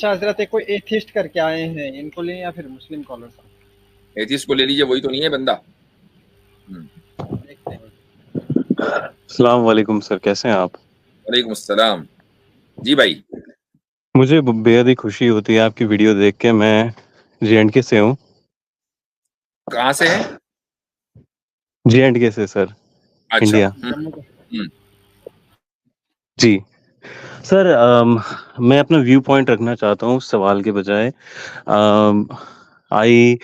अच्छा हजरत, एक कोई एथिस्ट करके आए हैं, इनको लें या फिर मुस्लिम कॉलर साहब? एथिस्ट को ले लीजिए, वही तो नहीं है बंदा। देखते हैं। अस्सलाम वालेकुम सर, कैसे हैं आप? वालेकुम अस्सलाम। जी भाई। मुझे बेहद ही खुशी होती है आपकी वीडियो देख के। मैं जे&के से हूँ। कहाँ से है? जे&के से सर, अच्छा। इंडिया। हम्म। जी सर, मैं अपना व्यू पॉइंट रखना चाहता हूँ उस सवाल के बजाय। आई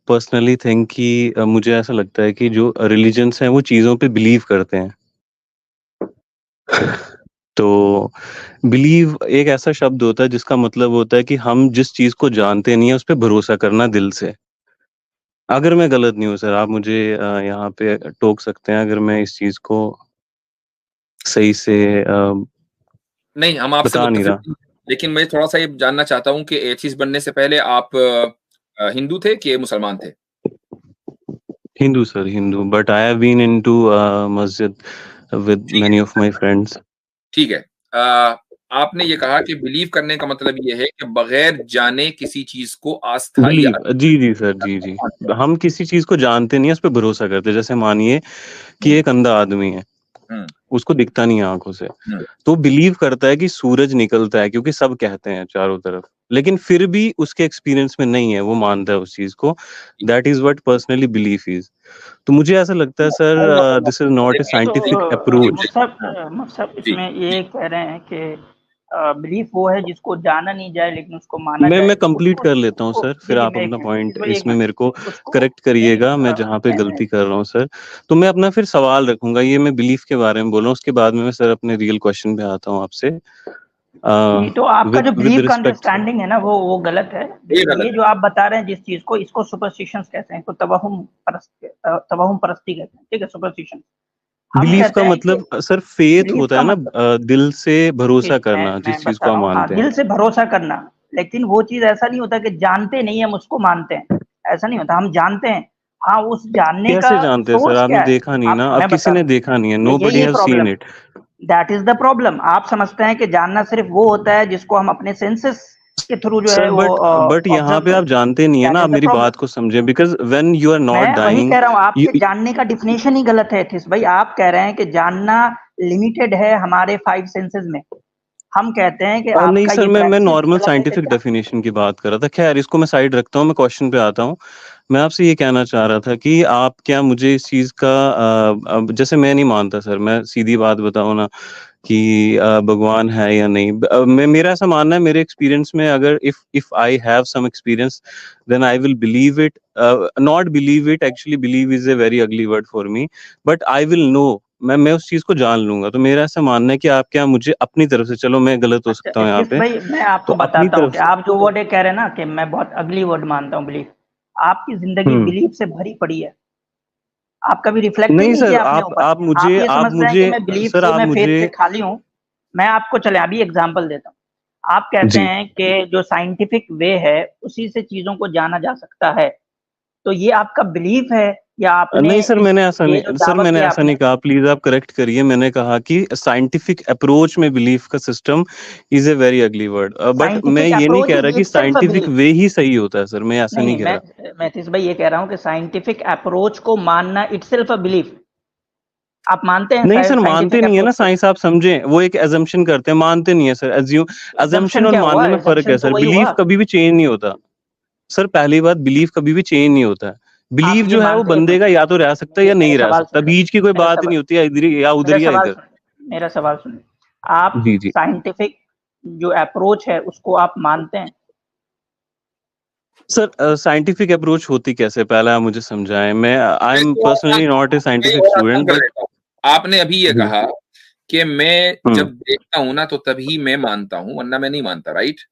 पर्सनली थिंक कि मुझे ऐसा लगता है कि जो रिलीजन्स हैं वो चीज़ों पे बिलीव करते हैं। तो बिलीव एक ऐसा शब्द होता है जिसका मतलब होता है कि हम जिस चीज को जानते नहीं है उस पर भरोसा करना दिल से। अगर मैं गलत नहीं हूँ सर, आप मुझे यहाँ पे टोक सकते हैं अगर मैं इस चीज को सही से नहीं, हम आपसे बता नहीं मुत्तफिक रहा। हैं, लेकिन मैं थोड़ा सा ये जानना चाहता हूँ कि एथिस्ट बनने से पहले आप हिंदू थे कि मुसलमान थे? Hindu sir, Hindu, but I have been into मस्जिद विद ठीक मेनी है, ऑफ माय फ्रेंड्स। ठीक है। आपने ये कहा कि बिलीव करने का मतलब ये है कि बगैर जाने किसी चीज को आस्था या बिलीव, जी जी सर, जी जी। हम किसी चीज को जानते नहीं है, उस पर भरोसा करते। जैसे मानिए कि एक अंधा आदमी है, हम्म, उसको दिखता नहीं है आंखों से, हम्म। तो बिलीव करता है कि सूरज निकलता है क्योंकि सब कहते हैं चारों तरफ, लेकिन फिर भी उसके एक्सपीरियंस में नहीं है, वो मानता है उस चीज को। That is what personally belief is. तो मुझे ऐसा लगता है sir, this is not a scientific तो अप्रोच। मुझसे जी, इसमें ये कह रहे हैं कि बिलीफ वो है जिसको जाना नहीं जाए लेकिन उसको माना जाए। मैं कंप्लीट उसको कर लेता हूँ उसको सर, जी फिर जी आप मैं अपना पॉइंट एक इसमें मिनट मेरे को उसको करेक्ट नहीं करिएगा, मैं जहाँ पे गलती कर रहा हूँ सर। तो मैं अपना फिर सवाल रखूंगा, ये मैं बिलीफ के बारे में बोल रहा हूँ, उसके बाद में मैं सर अपने रियल क्वेश्चन पे आता हूँ आपसे। नहीं, तो आपका जो विद बिलीफ का रिस्पेक्ट। अंडरस्टैंडिंग है ना वो गलत है। ये गलत ये जो आप बता रहे हैं जिस चीज को, इसको सुपरस्टिशंस कहते हैं, इसको तवहुम परस्ती कहते हैं। ठीक है, सुपरस्टिशन। हम बिलीफ कहते का हैं कि मतलब सर फेथ बिलीफ होता का है ना, मतलब दिल से जी भरोसा जी करना मैं जिस चीज बता को आप रहा हूँ। हाँ, मानते हैं। दिल से भरोसा करना, लेकिन वो चीज ऐसा नहीं होता कि जानते नहीं हम उसको मानते हैं। ऐसा नहीं होता, हम जानते हैं। हाँ, उस जानने का कैसे जानते हैं सर? सोर्स आपने क्या है? देखा नहीं आप ना, अब मैं किसी बता ने रहा देखा नहीं है, हूँ, नोबडी यही है have seen problem. It. That is the problem. आप समझते हैं कि जानना सिर्फ वो होता है जिसको हम अपने सेंसेस के थ्रू जो है सर वो बट यहाँ ऑब्जर्व पे आप करते हैं। जानते नहीं है ना, दैट आप इज द मेरी प्रॉब्लम। बात को समझें, because when you are not मैं वही डाइंग कह रहा हूँ, आपके जानने का डिफिनेशन ही गलत है एथिस्ट भाई। आप कह रहे हैं कि जानना लिमिटेड है हमारे 5 सेंसेस में। हम कहते हैं कि नहीं आपका सर, ये मैं प्रैक्टिस नॉर्मल गलत है कि साइंटिफिक डेफिनेशन की बात कर रहा था। खैर, इसको मैं साइड रखता हूँ, मैं क्वेश्चन पे आता हूँ। मैं आपसे ये कहना चाह रहा था कि आप क्या मुझे इस चीज़ का जैसे मैं नहीं मानता सर, मैं सीधी बात बताऊँ ना कि भगवान है या नहीं। मेरा ऐसा मानना है, मेरे एक्सपीरियंस में, अगर if I have some experience then I will believe it. Not believe it, actually believe is a very ugly word for me, but I will know. मैं उस चीज को जान लूंगा। तो मेरा ऐसा मानना है कि आप क्या मुझे अपनी तरफ से, चलो मैं गलत हो अच्छा सकता हूँ यहाँ एथिस्ट पे, भाई, मैं तो आपको अपनी बताता हूँ तरफ कि से। आप जो वर्ड कह रहे हैं ना कि मैं बहुत अगली वर्ड मानता हूँ बिलीफ, आपकी जिंदगी हम्म। बिलीफ से भरी पड़ी है। आप कभी रिफ्लेक्ट ही नहीं नहीं सर, किया अपने आप ऊपर। आप आप मुझे ये आप समझते हैं कि मुझे मैं बिलीफ सर से, आप मैं फेथ मुझे से खाली हूँ। मैं आपको चले अभी एग्जांपल देता हूँ। आप कहते जी। हैं कि जो साइंटिफिक वे है उसी से चीजों को जाना जा सकता है। तो ये आपका बिलीफ है या आपने नहीं सर, इस मैंने ऐसा ये जो नहीं सर, दावा मैंने किया ऐसा नहीं आपने? कहा, प्लीज आप करेक्ट करिए। मैंने कहा कि साइंटिफिक अप्रोच में बिलीफ का system is a very ugly word, but मैं साइंटिफिक ये नहीं अप्रोच कह इज रहा कि इटसेल्फ अ साइंटिफिक बिलीफ। वे ही सही होता है सर, मैं ऐसा नहीं नहीं नहीं, कह रहा। मैं तीस भाई ये कह रहा हूँ कि साइंटिफिक अप्रोच को मानना इटसेल्फ अ बिलीफ। आप मानते हैं नहीं सर, मानते साइंटिफिक नहीं है ना अप्रोच को? साइंस, आप समझें, वो एक एजम्पशन करते हैं, मानते नहीं है सर। अजम्पशन एजम्पशन और क्या हुआ? मानने में फर्क है एजम्पशन तो सर। वही बिलीफ हुआ। कभी भी चेंज नहीं होता सर। पहली बात, बिलीफ कभी भी चेंज नहीं होता है। आप बिलीफ ये जो है वो मानते हैं बंदे का या तो रह सकता है या मेरे नहीं रह सवाल सकता, सुन ले। बीच की कोई मेरा बात ही सवाल नहीं होती है, इधर या उधर मेरा या सवाल इधर। सुन मेरा सवाल सुन। आप जी जी साइंटिफिक जो अप्रोच है उसको आप मानते हैं? सर, साइंटिफिक अप्रोच होती कैसे, पहले आप मुझे समझाएं। मैं आई मैं एम तो पर्सनली नॉट ए मैं साइंटिफिक और आसान स्टूडेंट, कर बट देता हूँ। आपने अभी ये जी। कहा कि मैं हम्म। जब देखता हूं ना तो तभी मैं मानता हूं, वरना मैं नहीं मानता, right?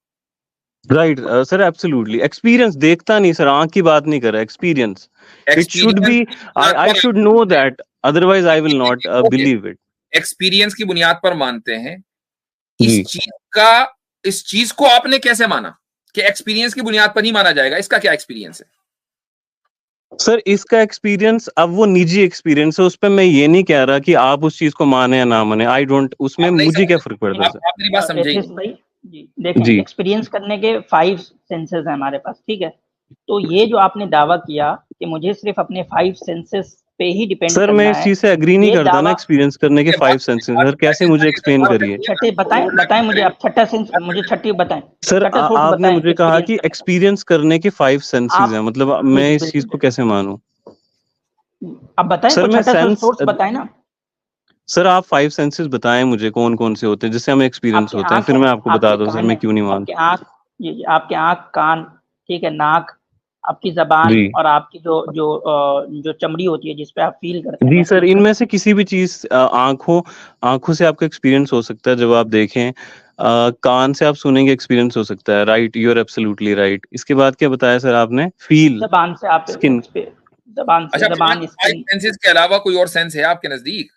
Right sir, absolutely. Experience देखता नहीं सर, आंख की बात नहीं कर रहा, experience. It should experience be, की बुनियाद आई पर should know that, otherwise I will not okay, believe it. Experience की बुनियाद पर मानते हैं। जी इस चीज का इस चीज को आपने कैसे माना कि एक्सपीरियंस की बुनियाद पर ही माना जाएगा? इसका क्या एक्सपीरियंस है? सर, इसका एक्सपीरियंस अब वो निजी एक्सपीरियंस है, उस पर मैं ये नहीं कह रहा कि आप उस चीज को माने या ना माने। आई डोंट, उसमें आप नहीं मुझे क्या समझे, फर्क पड़ता है सर। आप मेरी बात समझे ही एथिस्ट नहीं। भाई, जी देखें, जी एक्सपीरियंस करने के 5 सेंसेस हैं हमारे पास, ठीक है। तो ये जो आपने दावा किया कि मुझे सिर्फ अपने 5 सेंसेस पे ही डिपेंड सर, मैं करना इस है, चीज से एग्री नहीं ये करता ना, दावा एक्सपीरियंस करने के ये 5 सेंसेस। सर कैसे मुझे एक्सप्लेन करिए। छठे बताएं बताएं मुझे, आप छठा सेंस मुझे छठी बताएं, सर छठा सोर्स आपने बताएं मुझे कहा कि एक्सपीरियंस करने का। एक्सपीरियंस करने के 5 सेंसेस आप हैं, मतलब जी मैं जी इस चीज बिल्कुल को कैसे मानूं। अब बताएं, सर कोई मैं छठा सेंस सोर्स बताएं ना। सर आप 5 सेंसेस बताएं मुझे, कौन कौन से होते हैं जिससे हमें एक्सपीरियंस आपकी होता है, आंख फिर है, मैं आपको बता आपके दूं सर कान मैं है, क्यों नहीं आपके मानता। आंख, जी आपके आंख, कान, ठीक है, नाक, आपकी जबान जी और आपकी जो चमड़ी होती है जिसपे आप फील करते हैं, जी सर, महसूस करते इनमें से किसी भी चीज, आंखों से आपका एक्सपीरियंस हो सकता है जब आप देखें, कान से आप सुनेंगे एक्सपीरियंस हो सकता है, right, you are absolutely right. इसके बाद क्या बताया सर आपने, हैं। फील, जबान से आप स्किन। जबान से, अच्छा, जबान, 5 स्किन। सेंसेस के अलावा कोई और सेंस है आपके नजदीक?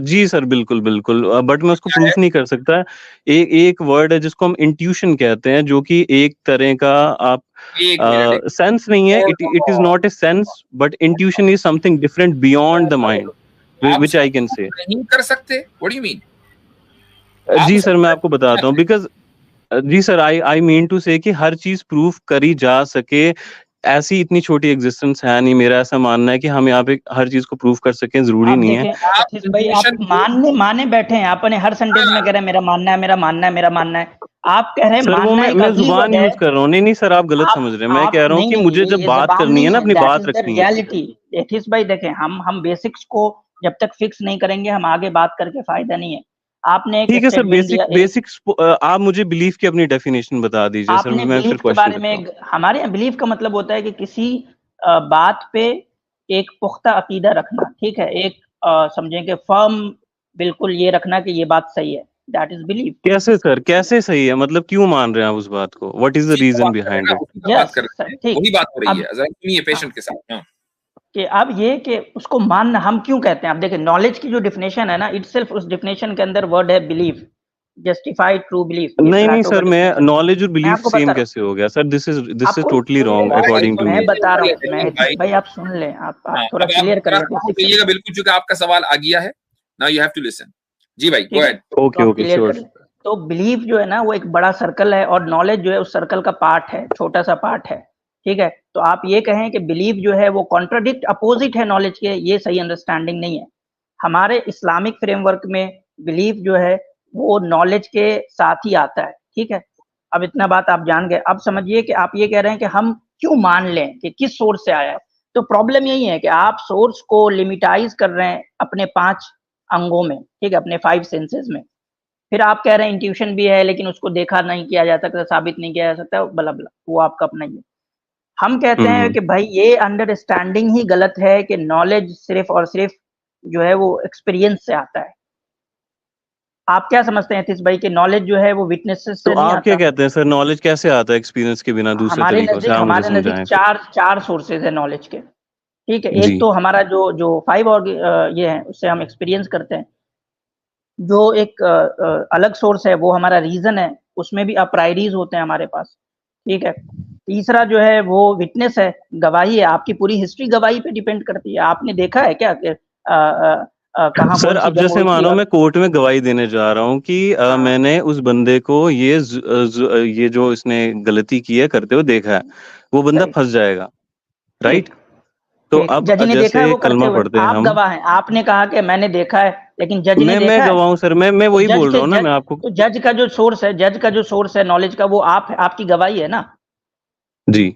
जी सर, बिल्कुल बिल्कुल, बट मैं उसको प्रूफ नहीं कर सकता। एक वर्ड है जिसको हम इंट्यूशन कहते हैं, जो कि एक तरह का आप एक मिनट, सेंस नहीं है, Hold it is on. Not a sense, but intuition is something different beyond the mind, आप विच आई कैन उसको से। नहीं कर सकते? What do you mean? आप जी उसको सर, मैं आपको बताता हूँ, बिकॉज जी sir, I I mean to say कि हर चीज प्रूफ करी जा सके, ऐसी इतनी छोटी एग्जिस्टेंस है नहीं। मेरा ऐसा मानना है कि हम यहाँ पे हर चीज को प्रूफ कर सकें, जरूरी आप नहीं है। देखें आप एथिस भाई, आप इंट्यूशन को मानने बैठे हैं, आपने हर सेंटेंस में कह रहे हैं मेरा मानना है, मेरा मानना है, मेरा मानना है। आप कह रहे हैं सर वो मानना एक मैं अगली जुबान वर्ड है। यूज कर रहा हूँ। नहीं नहीं सर, आप गलत समझ रहे हैं। मैं आप कह रहा हूँ नहीं कि नहीं, मुझे जब ये बात जबान करनी है नहीं ना, है, अपनी दैट बात इज द रखनी है। रियलिटी। एथिस भाई देखें, हम बेसिक्स को जब तक फिक्स नहीं करेंगे, हम आगे बात करके फायदा नहीं है। आपने एक ठीक है सर, स्टेटमेंट दिया, एक बेसिक्स आप मुझे बिलीफ की अपनी डेफिनेशन बता दीजिए सर, आपने मैं फिर बिलीफ के क्वेश्चन बारे करता हूँ। में, हमारे यहाँ बिलीफ का मतलब होता है कि किसी बात पे एक पुख्ता अकीदा रखना, ठीक है, एक समझें कि फर्म बिल्कुल ये रखना कि ये बात सही है, दैट इज बिलीफ। कैसे सर, कैसे सही है, मतलब क्यों मान रहे हैं आप उस बात को, व्हाट इज द उसी का रीजन बात कर रहे हैं बिहाइंड ना, इट। उसी का बात यस कर रहे हैं, ठीक। वही बात हो रही अब है। जरा सुनिए हाँ, पेशेंट के साथ। हाँ, कि अब ये कि उसको मानना हम क्यों कहते हैं। अब देखिए, नॉलेज की जो डेफिनेशन है ना, इटसेल्फ उस डेफिनेशन के अंदर वर्ड है बिलीफ, जस्टिफाइड ट्रू बिलीफ, ये नहीं नहीं प्लेटो का सर, मैं डेफिनेशन है। नॉलेज और मैं बिलीफ आपको सेम बता रहा हूँ, कैसे हो गया सर, दिस इज आपको टोटली रॉन्ग भाई अकॉर्डिंग टू मैं मी। बता रहा हूँ, मैं भाई, भाई आप सुन लें, आप हाँ, थोड़ा अब आप क्लियर कर जरा लें सुन बेसिक से, लीजिएगा बिल्कुल, चूंकि आपका सवाल आ गया है। Now you have to listen. जी भाई, गो ठीक है, अहेड। तो ओके आप ओके क्लियर कर श्योर। लें। तो बिलीफ जो है ना, वो एक बड़ा सर्कल है और नॉलेज जो है उस सर्कल का पार्ट है, छोटा सा पार्ट है, ठीक है। तो आप ये कहें कि बिलीफ जो है वो कॉन्ट्राडिक्ट, अपोजिट है नॉलेज के, ये सही अंडरस्टैंडिंग नहीं है। हमारे इस्लामिक फ्रेमवर्क में बिलीफ जो है वो नॉलेज के साथ ही आता है, ठीक है। अब इतना बात आप जान गए, अब समझिए कि आप ये कह रहे हैं कि हम क्यों मान लें कि किस सोर्स से आया है। तो प्रॉब्लम यही है कि आप सोर्स को लिमिटाइज कर रहे हैं अपने 5 अंगों में, ठीक है, अपने 5 सेंसेस में। फिर आप कह रहे हैं इंट्यूशन भी है, लेकिन उसको देखा नहीं किया जा सकता, साबित नहीं किया जा सकता, बला बला, वो आपका अपना ही है। हम कहते हैं हम्म। कि भाई ये अंडरस्टैंडिंग ही गलत है कि नॉलेज सिर्फ और सिर्फ जो है वो एक्सपीरियंस से आता है। आप क्या समझते हैं तीस भाई कि नॉलेज जो है वो विटनेसेस तो से नहीं आप क्या आता। कहते हैं सर, नॉलेज कैसे आता है एक्सपीरियंस के बिना, दूसरे तरीकों से आप मुझे हमारे नजदीक समझाएं फिर। चार सोर्सेज है नॉलेज के, ठीक है। एक जी तो हमारा जो जो 5 और ये है, उससे हम एक्सपीरियंस करते हैं। जो एक अलग सोर्स है वो हमारा रीजन है, उसमें भी अप्रायरीज होते हैं हमारे पास, ठीक है। तीसरा जो है वो विटनेस है, गवाही है, आपकी पूरी हिस्ट्री गवाही पे डिपेंड करती है। आपने देखा है क्या कि कहाँ सर, कौन सी अब जंग जैसे हुई थी मानो और मैं कोर्ट में गवाही देने जा रहा हूँ कि मैंने उस बंदे को ये जो इसने गलती की है करते हुए देखा है, वो बंदा सही, फंस जाएगा, राइट। ठीक तो ठीक, अब जज ने देखा है जैसे वो करते कलमा हुए, पढ़ते हैं आप हम। गवाह हैं, आपने कहा कि मैंने देखा है, लेकिन जज ने मैं देखा है। गवाह हूँ सर, मैं तो वही बोल रहा हूँ ना मैं आपको। जज का जो सोर्स है, जज का जो सोर्स है नॉलेज का, वो आप है, आपकी गवाही है ना। जी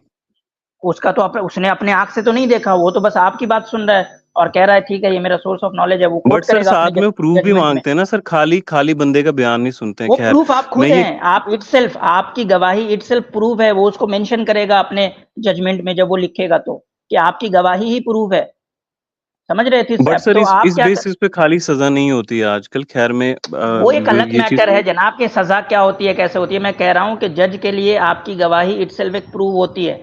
उसका तो उसने अपने आंख से तो नहीं देखा, वो तो बस आपकी बात सुन रहा है और कह रहा है ठीक है ये मेरा सोर्स ऑफ नॉलेज है, वो बट कोट सर करेगा अपने साथ में वो प्रूफ भी जजमेंट में। मांगते हैं ना सर, खाली खाली बंदे का बयान नहीं सुनते हैं। वो खैर प्रूफ आप मैं खुद ये हैं, आप इटसेल्फ, आपकी गवाही इटसेल्फ प्रूफ है, वो उसको मेंशन करेगा अपने जजमेंट में जब वो लिखेगा, तो कि आपकी गवाही ही प्रूफ है। समझ रहे थे बट साहब। सर तो आप इस क्या बेसिस पे खाली सजा नहीं होती है आजकल। खैर में वो एक अलग ये चीज। मैटर है जनाब कि सजा क्या होती है, कैसे होती है। मैं कह रहा हूं कि जज के लिए आपकी गवाही इटसेल्फ एक प्रूफ होती है,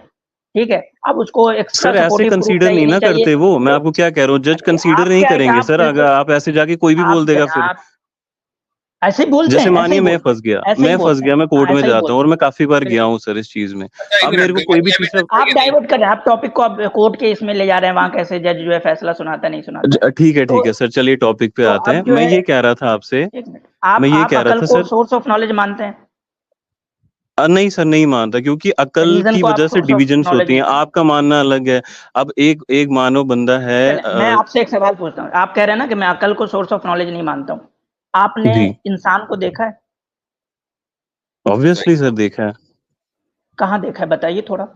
ठीक है। अब उसको एक्स्ट्रा सर ऐसे सपोर्टिव प्रूफ कंसीडर चाहिए नहीं नहीं ना चाहिए। करते वो, मैं तो आपको क्या कह रहा हूँ, जज अरे कंसीडर आप नहीं क्या है कि करेंगे आप सर, अगर बिल्कुल, आप ऐसे जाके कोई भी बोल आप देगा फिर। जनाब ऐसे ही बोलते जैसे हैं, ऐसे मानिए ही मैं बोलते फंस गया, ऐसे ही मैं बोलते फंस हैं, गया, मैं कोर्ट में ऐसा ही जाता हूँ और बोलते मैं काफी बार हैं। गया हूँ सर इस चीज में। अच्छा, एक अब मिनट मेरे को कोई भी चीज आप डाइवर्ट कर रहे हैं, आप टॉपिक को आप कोर्ट के इसमें ले जा रहे हैं, वहां कैसे जज जो है फैसला सुनाता नहीं सुनाता है। ठीक तो है सर, चलिए टॉपिक पे तो आते हैं। अब जो मैं है, ये कह रहा था आपसे, एक मिनट, मैं ये आप कह रहा अकल था को सर, सोर्स ऑफ नॉलेज मानते हैं? नहीं सर नहीं मानता, क्योंकि अकल रीजन की को आप वजह से सोर्स ऑफ डिविजन्स नॉलेज होती हैं। मानते हैं? आपका मानना अलग है। अब एक एक मानव बंदा है चलिए, मैं आपसे एक सवाल पूछता हूँ। आप कह रहे हैं ना कि मैं अकल को सोर्स ऑफ नॉलेज नहीं मानता हूँ। आपने जी इंसान को देखा है? ऑब्वियसली सर देखा है। कहाँ देखा है, बताइए थोड़ा।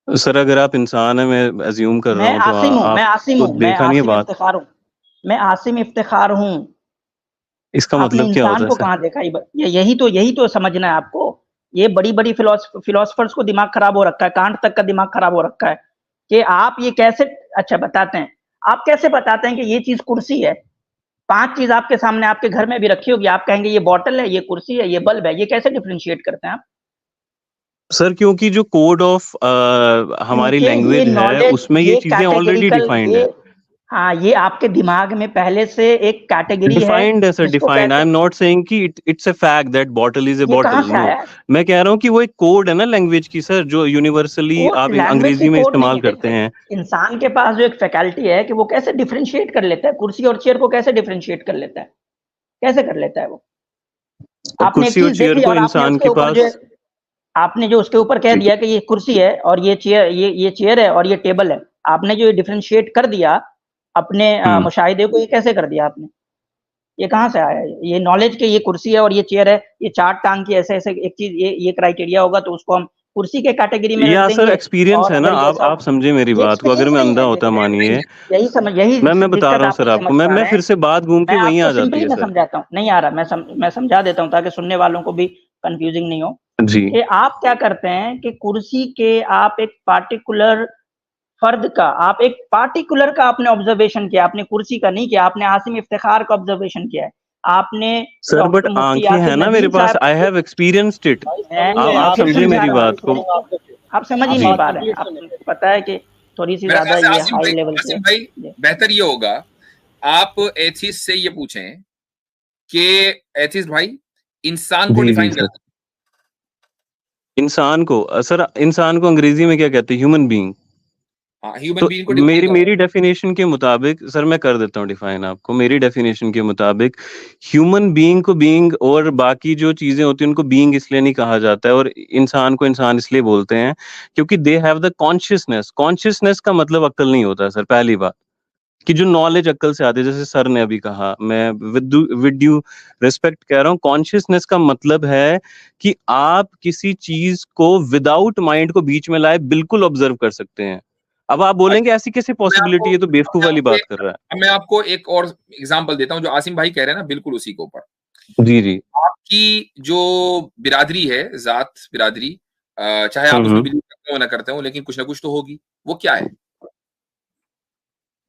सर अगर आप इंसान है, मैं अज्यूम कर रहा मैं हूँ, तो आसिम हूँ, मैं आसिम आपको हूँ, मैं देखा नहीं है आसिम बात। इफ्तिखार हूँ, मैं आसिम इफ्तिखार हूँ। इसका आपने मतलब क्या होता इंसान है को सर? कहाँ देखा? यही तो समझना है आपको। ये बड़ी-बड़ी फिलोसफर्स को दिमाग खराब हो रखा है, कांट तक का दिमाग खराब हो रखा है कि आप ये कैसे, अच्छा बताते हैं, आप कैसे बताते हैं कि ये चीज कुर्सी है? 5 चीज आपके सामने आपके घर में भी रखी होगी, आप कहेंगे ये बॉटल है, ये कुर्सी है, ये बल्ब है, ये कैसे डिफरेंशिएट करते हैं आप? सर क्योंकि जो कोड ऑफ हमारी क्योंकि ये लैंग्वेज है नॉलेज, उसमें ये ये चीजें ऑलरेडी कैटेगरिकल, डिफाइंड है। ये, हाँ, ये आपके दिमाग में पहले से एक कैटेगरी है डिफाइंड है सर, जिसको डिफाइंड। आई कहते एम हैं। नॉट सेइंग कि it's a fact that bottle is a ये कहाँ बॉटल, से नो। आया है? मैं कह रहा हूँ कि वो एक कोड है ना लैंग्वेज की सर, जो यूनिवर्सली कोड, आप लैंग्वेज की अंग्रेजी में कोड नहीं इस्तेमाल है। करते देखिए, हैं। इंसान के पास जो एक फैकल्टी है कि वो कैसे डिफरेंशिएट कर लेता है, कुर्सी और चेयर को कैसे डिफरेंशिएट कर लेता है, कैसे कर लेता है वो? अब आपने एक कुर्सी और चीज देख चेयर ली को और आपने इंसान उसके के ऊपर जो है, पास, आपने जो उसके ऊपर कह जी दिया कि ये कुर्सी है और ये चेयर, ये चेयर है और ये टेबल है, आपने जो डिफरेंशिएट कर दिया अपने हम्म मुशाहिदे को, ये कैसे कर दिया आपने? ये कहाँ से आया है? ये नॉलेज के, ये कुर्सी है और ये चेयर है, ये 4 टांग की ऐसे ऐसे एक चीज, ये क्राइटेरिया होगा तो उसको हम कुर्सी के कैटेगरी में रख या सर देंगे। एक्सपीरियंस और है ना, अगर ये ऐसा आप होगा, समझे मेरी ये बात को। अगर एक्सपीरियंस मैं नहीं अंधा है। होता मानिए, यही मैं बता दिक्कत रहा हूँ आप सर नहीं आपको, समझ पा मैं रहे फिर हैं। से बात घूम के मैं वहीं आपको आ जाती सिंपली है मैं सर। समझाता हूँ, नहीं आ रहा, मैं समझा देता हूँ ताकि सुनने वालों को भी कंफ्यूजिंग नहीं हो। जी कि आप क्या करते हैं कि कुर्सी के आप एक पार्टिकुलर फर्द का, आप एक पार्टिकुलर का आपने ऑब्जर्वेशन किया, आपने कुर्सी का नहीं किया, आपने आसिम इफ्तिखार का ऑब्जर्वेशन किया है, आपने सर, बट डॉक्टर मुफ्ती आंखें हैं यासिर ना मेरे नदीम पास, साहब आई हैव एक्सपीरियंस्ड इट। आप फिर समझे समझा मेरी रहा हूँ, बात को। आप समझ ही जी नहीं पा रहे हैं। आप, पता है कि थोड़ी सी मेरे ज्यादा ख्याल से ये हाई लेवल आसिम पे। भाई बेहतर ये होगा आप एथिस्ट से ये पूछें कि एथिस्ट भाई इंसान को जी जी डिफाइन सर, कर। इंसान को सर, इंसान को अंग्रेजी में क्या कहते हैं? Human being. हाँ, ह्यूमन तो बीइंग को डिफाइन मेरी करो। मेरी डेफिनेशन के मुताबिक सर, मैं कर देता हूँ डिफाइन आपको। मेरी डेफिनेशन के मुताबिक ह्यूमन बीइंग को बीइंग, और बाकी जो चीजें होती हैं उनको बीइंग इसलिए नहीं कहा जाता है, और इंसान को इंसान इसलिए बोलते हैं क्योंकि they have the consciousness. Consciousness का मतलब अक्ल नहीं होता सर, पहली बात। कि जो नॉलेज अक्ल से आती है, जैसे सर ने अभी कहा, मैं विद ड्यू रिस्पेक्ट कह रहा हूँ, कॉन्शियसनेस का मतलब है कि आप किसी चीज को विदाउट माइंड को बीच में लाए बिल्कुल ऑब्जर्व कर सकते हैं। अब आप बोलेंगे ऐसी कैसे पॉसिबिलिटी है, तो बेवकूफ वाली बात कर रहा मैं आपको एक और एग्जांपल देता हूं जो आसिम भाई कह रहे हैं ना, बिल्कुल उसी के ऊपर। है। जी जी। आपकी जो बिरादरी है, जात बिरादरी, चाहे आप उसमें बिलीव करते हो ना करते हो, लेकिन कुछ ना कुछ तो होगी। वो क्या है?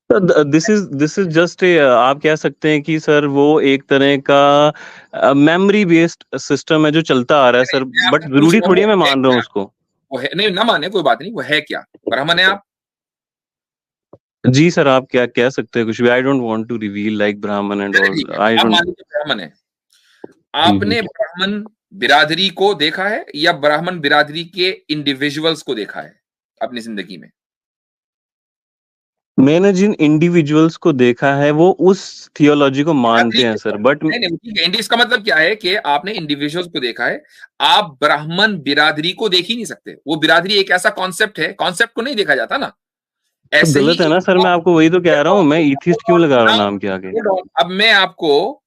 दिस इज जस्ट ए, आप कह सकते हैं कि सर वो एक तरह का मेमोरी बेस्ड सिस्टम है जो चलता आ रहा है सर, मैं बट आपसे पूछ जरूरी रहा थोड़ी हूँ, है मैं वो है मान रहा हूँ क्या? उसको। वो है नहीं, ना माने कोई बात नहीं, वो है क्या? ब्राह्मण है आप? जी सर, आप क्या कह सकते हैं कुछ भी। I don't want to reveal like Brahmin and चलिए ऑल, ठीक है, आई आप डोंट। मान लीजिए ब्राह्मण है। जी जी। आपने ब्राह्मण बिरादरी को देखा है या ब्राह्मण बिरादरी के इंडिविजुअल्स को देखा है अपनी जिंदगी में? मैंने जिन इंडिविजुअल्स को देखा है वो उस थियोलॉजी को मानते हैं सर, बट नहीं नहीं ठीक है, इसका मतलब क्या है कि आपने इंडिविजुअल्स को देखा है, आप ब्राह्मण बिरादरी को देख ही नहीं सकते। वो बिरादरी एक ऐसा कॉन्सेप्ट है, कॉन्सेप्ट को नहीं देखा जाता ना। तो ऐसे ही गलत है ना सर, मैं आपको वही तो कह रहा हूँ। मैं ईथिस्ट क्यों लगा रहा हूँ नाम के आगे? अब मैं आपको,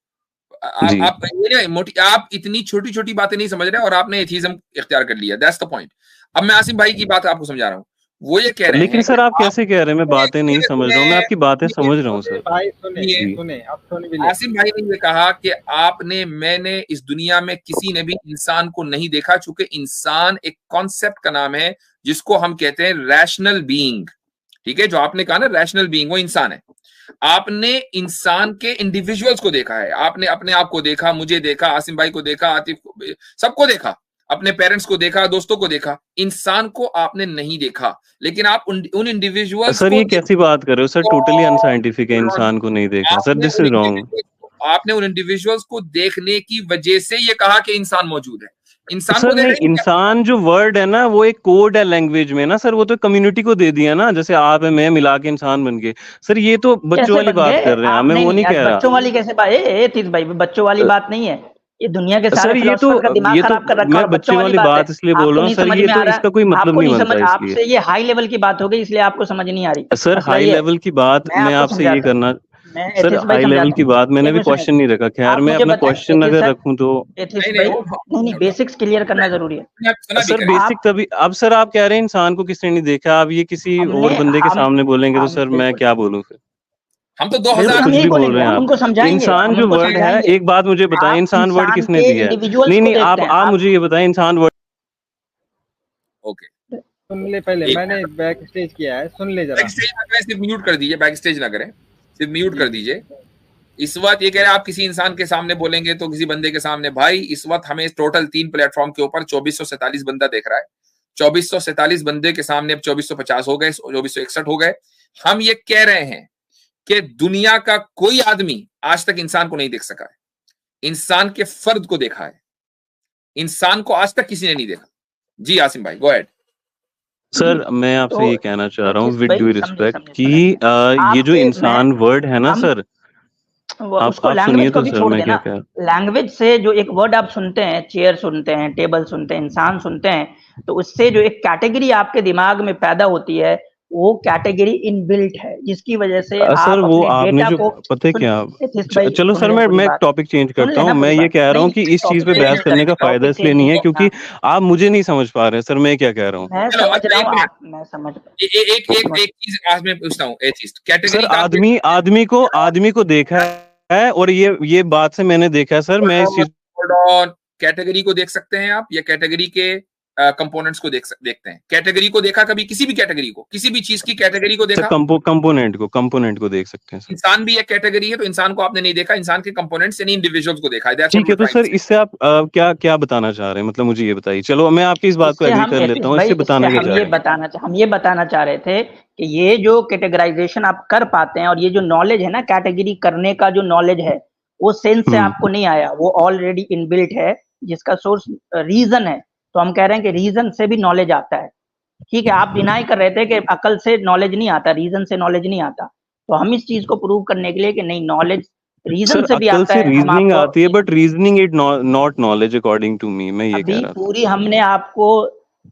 जी आप इतनी छोटी छोटी बातें नहीं समझ रहे और आपने एथीज्म इख्तियार कर लिया। That's the point. अब मैं आसिम भाई की बात आपको समझा रहा हूँ। वो ये कह रहे लेकिन हैं कि सर आप आप, कैसे कह रहे हैं मैं बातें नहीं समझ रहा हूँ? मैं आपकी बातें समझ रहा हूँ सर। भाई सुने जी सुने, आप सुन भी ले। आसिम भाई ने ये कहा कि आपने, मैंने, इस दुनिया में किसी ने भी इंसान को नहीं देखा, चूंकि इंसान एक कॉन्सेप्ट का नाम है जिसको हम कहते हैं रैशनल बीइंग। ठीक है, जो आपने कहा ना रैशनल बीइंग, वो इंसान है। आपने इंसान के इंडिविजुअल्स को देखा है, आपने अपने आप को देखा, मुझे देखा, आसिम भाई को देखा, आतिफ को, सबको देखा, अपने पेरेंट्स को देखा, दोस्तों को देखा। इंसान को आपने नहीं देखा, लेकिन आप उन इंडिविजुअल्स सर, को ये कैसी बात कर रहे हो सर? टोटली अनसाइंटिफिक है, इंसान को नहीं देखा सर, आपने दिस उन इज रॉन्ग। आपने उन इंडिविजुअल्स को देखने की वजह से ये कहा कि इंसान मौजूद है। इंसान सर को नहीं, इंसान जो वर्ड है ना वो एक कोड है लैंग्वेज में ना सर, वो तो कम्युनिटी को दे दिया ना, जैसे आप है मैं मिला के इंसान बन गए सर। ये तो बच्चों वाली बात कर रहे हैं, मैं वो नहीं कह रहा। बच्चों वाली कैसे बात तीस भाई, बच्चों वाली बात नहीं है ये, दुनिया के सर सारे फिलोसोफर का दिमाग खराब कर रखा है। मैं बच्चे वाली बात इसलिए बोल रहा हूँ सर, ये तो इसका कोई मतलब नहीं बनता इसलिए। आपसे ये हाई लेवल की बात हो गई इसलिए आपको समझ नहीं आ रही सर। हाई लेवल की बात मैं आपसे ये करना सर, हाई लेवल की बात मैंने भी क्वेश्चन नहीं रखा। खैर मैं अपना क्वेश्चन अगर रखूं तो नहीं, बेसिक्स क्लियर करना जरूरी है सर। बेसिक तभी अब सर आप कह रहे हैं इंसान को किसने नहीं देखा, आप ये किसी और बंदे के सामने बोलेंगे तो सर मैं क्या बोलूं फिर। हम तो 2000 कुछ भी बोल रहे हैं उनको समझाएंगे। इंसान जो वर्ड है, एक बात मुझे बताएं, इंसान वर्ड किसने दिया है? नहीं आप मुझे ये बताएं इंसान वर्ड। ओके सुन ले पहले, मैंने बैक स्टेज किया है, सुन ले जरा। बैक स्टेज ना करें, सिर्फ म्यूट कर दीजिए, बैक स्टेज ना करें, सिर्फ म्यूट कर दीजिए। इस वक्त ये कह रहे हैं आप किसी इंसान के सामने बोलेंगे तो किसी बंदे के सामने, भाई इस वक्त हमें टोटल 3 प्लेटफॉर्म के ऊपर 2447 बंदा देख रहा है। 2447 बंदे के सामने अब 2450 हो गए, 2461 हो गए। हम ये कह रहे हैं कि दुनिया का कोई आदमी आज तक इंसान को नहीं देख सका है, इंसान के फर्द को देखा है, इंसान को आज तक किसी ने नहीं देखा। जी आसिम भाई गो अहेड। सर मैं आपसे ये कहना चाह रहा हूँ विद ड्यू रिस्पेक्ट कि ये जो इंसान वर्ड है ना सर, आप सुनिए तो सर मैं क्या कह रहा हूँ। लैंग्वेज से जो एक वर्ड आप सुनते हैं, चेयर सुनते हैं, टेबल सुनते हैं, इंसान सुनते हैं, तो उससे जो एक कैटेगरी आपके दिमाग में पैदा होती है वो कैटेगरी इनबिल्ट है, जिसकी वजह से सर वो आपने जो पता है क्या, चलो सर मैं टॉपिक चेंज करता हूँ। मैं ये कह रहा हूँ कि इस चीज पे बहस करने का फायदा इसलिए नहीं है क्योंकि आप मुझे नहीं समझ पा रहे सर मैं क्या कह रहा हूँ। मैं समझ रहा हूँ, मैं समझ एक चीज आज मैं पूछता हूँ, एक चीज कैटेगरी आदमी को देखा है और ये बात से मैंने देखा है सर। मैं इस चीज कैटेगरी को देख सकते हैं आप, या कैटेगरी के कंपोनेंट्स को देखते हैं? कैटेगरी को देखा कभी? किसी भी कैटेगरी को, किसी भी चीज की कैटेगरी को देखा? कंपोनेंट को देख सकते हैं। इंसान भी एक कैटेगरी है, तो इंसान को आपने नहीं देखा, इंसान के कंपोनेंट्स यानी इंडिविजुअल्स को देखा है। ठीक है, तो सर इससे आप क्या बताना चाह रहे हैं, मतलब मुझे ये बताइए। चलो मैं आपकी इस बात को एग्री कर लेता हूँ, इससे बताना क्या चाह रहे हैं? हम ये बताना चाह रहे थे कि ये जो कैटेगराइजेशन आप कर पाते हैं और ये जो नॉलेज है ना, कैटेगरी करने का जो नॉलेज है वो सेंस से आपको नहीं आया, वो ऑलरेडी इनबिल्ट है जिसका सोर्स रीजन है। तो हम कह रहे हैं कि रीजन से भी नॉलेज आता है। ठीक है, आप डिनाई कर रहे थे कि अकल से नॉलेज नहीं आता, रीजन से नॉलेज नहीं आता, तो हम इस चीज को प्रूव करने के लिए कि नहीं, नॉलेज रीजन से भी आता है। रीजनिंग आती है but reasoning is not knowledge according to me. मैं ये कह रहा था पूरी हमने आपको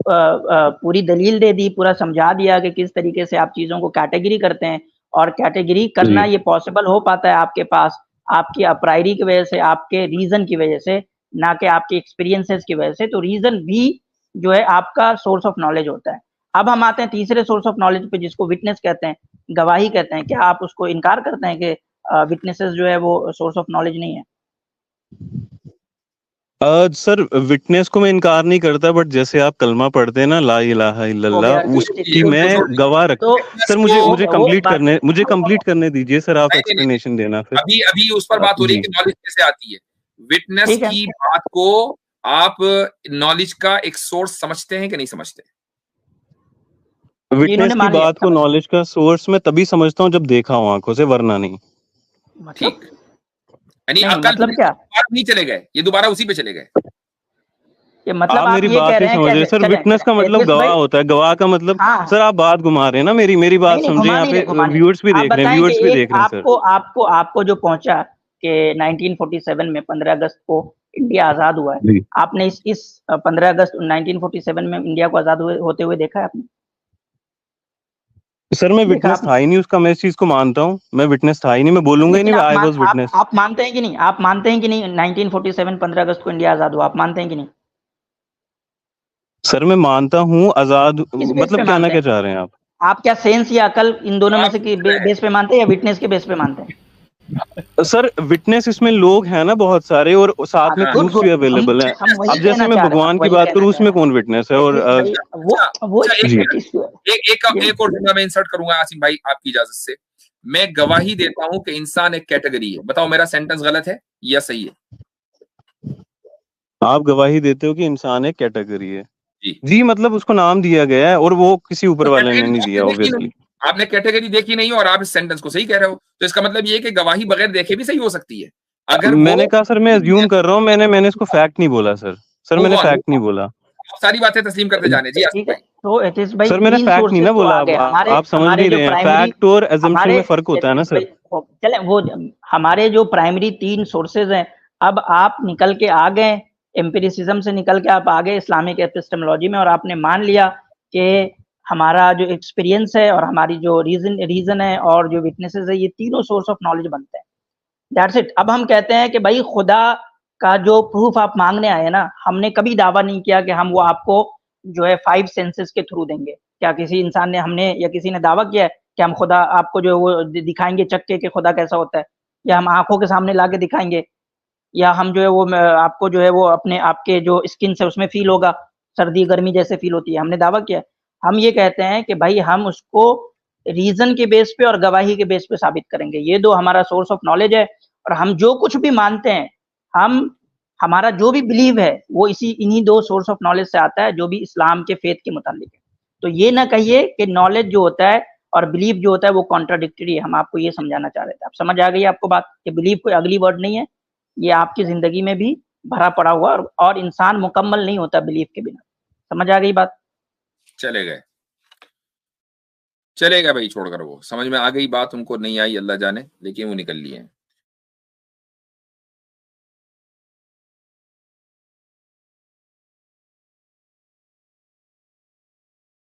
पूरी दलील दे दी, पूरा समझा दिया कि किस तरीके से आप चीजों को कैटेगरी करते हैं, और कैटेगरी करना ये पॉसिबल हो पाता है आपके पास आपकी अप्रायरी की वजह से, आपके रीजन की वजह से, ना कि आपके एक्सपीरियंसेस की वजह से। तो रीजन भी जो है आपका सोर्स ऑफ नॉलेज होता है। अब हम आते हैं तीसरे सोर्स ऑफ नॉलेज पे, जिसको विटनेस कहते हैं, गवाही कहते हैं। क्या आप उसको इनकार करते हैं कि विटनेसेस जो है वो सोर्स ऑफ नॉलेज नहीं है? सर विटनेस को मैं इनकार नहीं करता, बट जैसे आप कलमा पढ़ते हैं ना, ला इलाहा इल्लल्लाह, उसकी मैं गवाह रखता हूं। सर मुझे कंप्लीट करने दीजिए सर, आप एक्सप्लेनेशन देना फिर। अभी उस पर बात हो रही है कि नॉलेज कैसे आती है। विटनेस की बात को आप नॉलेज का एक सोर्स समझते हैं कि नहीं समझते? विटनेस की बात को नॉलेज का सोर्स मैं तभी समझता हूँ जब देखा हूँ आंखों से, वरना नहीं। ठीक, यानी अकल क्या नहीं चले गए, ये दोबारा उसी पे चले गए। ये मतलब आप मेरी बात नहीं समझ रहे सर। विटनेस का मतलब गवाह होता है, गवाह का मतलब सर आप बात घुमा रहे हैं ना मेरी बात समझे। यहाँ पे व्यूअर्स भी देख रहे हैं सर। आपको जो पहुंचा कि 1947 में 15 अगस्त को इंडिया आजाद हुआ है, आपने इस 15 अगस्त 1947 में इंडिया को आजाद होते हुए देखा है आपने? सर मैं विटनेस था ही नहीं उसका, मैं इस चीज को मानता हूँ। मैं विटनेस था ही नहीं, मैं बोलूंगा ही नहीं आई वाज विटनेस। आप मानते हैं कि नहीं? आप मानते हैं कि नहीं 1947 15 अगस्त को इंडिया आजाद हुआ? आप मानते हैं कि नहीं? सर मैं मानता हूँ आजाद, मतलब कहना क्या चाह रहे हैं आप? आप क्या सेंस या अकल इन दोनों में से बेस पे मानते हैं या विटनेस के बेस पे मानते हैं? सर विटनेस इसमें लोग हैं ना बहुत सारे, और साथ में प्रूफ भी अवेलेबल है। अब जैसे मैं भगवान की बात करूँ, उसमें कौन विटनेस है? और एक और जुमला मैं इंसर्ट करूंगा आसिम भाई आपकी इजाजत से। मैं गवाही देता हूं कि इंसान एक कैटेगरी है। बताओ मेरा सेंटेंस गलत है या सही है? आप गवाही देते हो कि इंसान एक कैटेगरी है? जी मतलब उसको नाम दिया गया है और वो किसी ऊपर वाले ने नहीं दिया। ऑब्वियसली आपने कैटेगरी देखी नहीं और आप इस सेंटेंस को सही कह रहे हो, तो इसका मतलब ये है कि गवाही बगैर देखे भी सही हो सकती है। अगर मैंने कहा सर मैं अज्यूम कर रहा हूँ, मैंने इसको फैक्ट नहीं बोला सर। सर मैंने फैक्ट नहीं बोला। सारी बातें तस्लीम करते जाने। जी ठीक है, तो इट इज भाई सर मैंने तीन फैक्ट नहीं सोर्सेज ना तो बोला, आ गए हमारे, आप समझ हमारे नहीं जो रहे हैं। प्राइमरी, फैक्ट और एजम्पशन हमारे में फर्क होता है ना सर। चले वो हमारे जो प्राइमरी तीन सोर्सेज हैं, अब आप निकल के आ गए एम्पिरिसिज्म से, निकल के आप आ गए इस्लामिक एपिस्टेमोलॉजी में, और आपने मान लिया कि हमारा जो एक्सपीरियंस है और हमारी जो रीजन है और जो विटनेसेस है, ये तीनों सोर्स ऑफ नॉलेज बनते हैं। That's it. अब हम कहते हैं कि भाई खुदा का जो प्रूफ आप मांगने आए ना, हमने कभी दावा नहीं किया कि हम वो आपको जो है 5 सेंसेस के थ्रू देंगे। क्या किसी इंसान ने, हमने या किसी ने दावा किया है कि हम खुदा आपको जो है वो दिखाएंगे चक्के के खुदा कैसा होता है, या हम आंखों के सामने ला के दिखाएंगे, या हम जो है वो आपको जो है वो अपने आपके जो स्किन से उसमें फील होगा, सर्दी गर्मी जैसे फील होती है, हमने दावा किया है? हम ये कहते हैं कि भाई हम उसको रीजन के बेस पे और गवाही के बेस पे साबित करेंगे। ये दो हमारा सोर्स ऑफ नॉलेज है, और हम जो कुछ भी मानते हैं, हम हमारा जो भी बिलीव है वो इन्हीं दो सोर्स ऑफ नॉलेज से आता है, जो भी इस्लाम के फेथ के मुतालिक है। तो ये ना कहिए कि नॉलेज जो होता है और बिलीव जो होता है वो कॉन्ट्राडिक्टरी है। हम आपको ये समझाना चाह रहे थे। आप समझ आ गई आपको बात कि बिलीव कोई अगली वर्ड नहीं है, ये आपकी जिंदगी में भी भरा पड़ा हुआ, और इंसान मुकम्मल नहीं होता बिलीव के बिना। समझ आ गई बात? चले गए भाई, छोड़कर वो। समझ में आ गई बात, उनको नहीं आई अल्लाह जाने, लेकिन वो निकल लिए हैं।